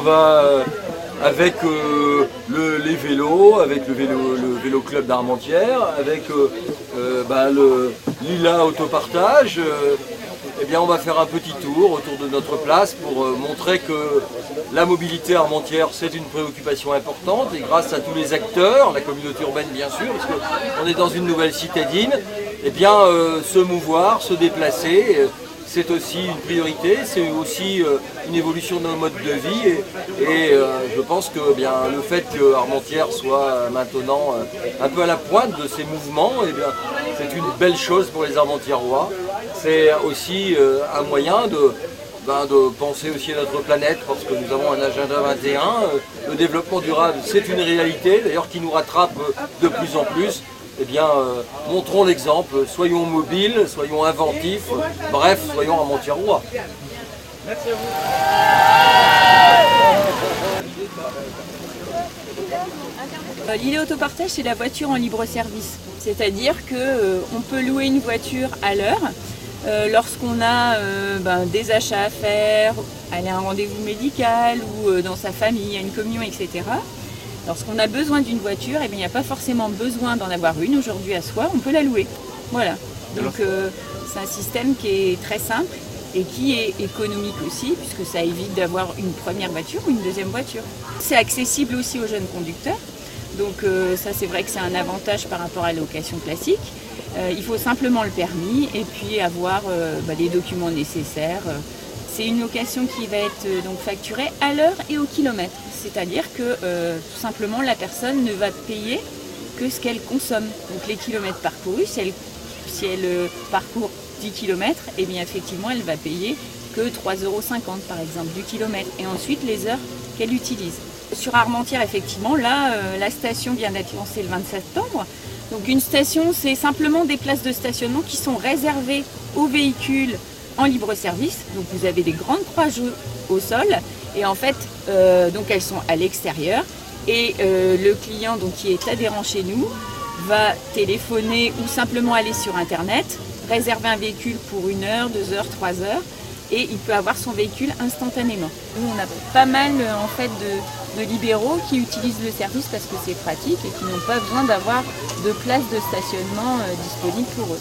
va avec les vélos, avec le vélo club d'Armentières, avec le Lila Autopartage. Eh bien, on va faire un petit tour autour de notre place pour montrer que la mobilité armentière, c'est une préoccupation importante, et grâce à tous les acteurs, la communauté urbaine bien sûr, parce qu'on est dans une nouvelle citadine, eh bien, se mouvoir, se déplacer, c'est aussi une priorité, c'est aussi une évolution de nos modes de vie, et je pense que bien, le fait que Armentières soit maintenant un peu à la pointe de ces mouvements, eh bien, c'est une belle chose pour les Armentiérois. C'est aussi un moyen de penser aussi à notre planète, parce que nous avons un agenda 21. Le développement durable, c'est une réalité, d'ailleurs qui nous rattrape de plus en plus. Eh bien, montrons l'exemple, soyons mobiles, soyons inventifs, bref, soyons Armentiérois. Merci à vous. L'idée autopartage, c'est la voiture en libre service. C'est-à-dire qu'on peut louer une voiture à l'heure lorsqu'on a des achats à faire, aller à un rendez-vous médical ou dans sa famille, à une communion, etc. Lorsqu'on a besoin d'une voiture, eh bien, il n'y a pas forcément besoin d'en avoir une aujourd'hui à soi, on peut la louer. Voilà. Donc c'est un système qui est très simple et qui est économique aussi, puisque ça évite d'avoir une première voiture ou une deuxième voiture. C'est accessible aussi aux jeunes conducteurs. Donc ça, c'est vrai que c'est un avantage par rapport à la location classique. Il faut simplement le permis et puis avoir les documents nécessaires. C'est une location qui va être donc facturée à l'heure et au kilomètre. C'est-à-dire que tout simplement la personne ne va payer que ce qu'elle consomme. Donc les kilomètres parcourus, si elle parcourt 10 km, eh bien effectivement elle va payer que 3,50 € par exemple du kilomètre. Et ensuite les heures qu'elle utilise. Sur Armentières, effectivement, là, la station vient d'être lancée le 27 septembre. Donc une station, c'est simplement des places de stationnement qui sont réservées aux véhicules en libre service. Donc vous avez des grandes croix au sol et en fait, donc elles sont à l'extérieur. Et le client donc, qui est adhérent chez nous va téléphoner ou simplement aller sur Internet, réserver un véhicule pour 1 heure, 2 heures, 3 heures. Et il peut avoir son véhicule instantanément. Nous, on a pas mal en fait de libéraux qui utilisent le service parce que c'est pratique et qui n'ont pas besoin d'avoir de place de stationnement disponible pour eux.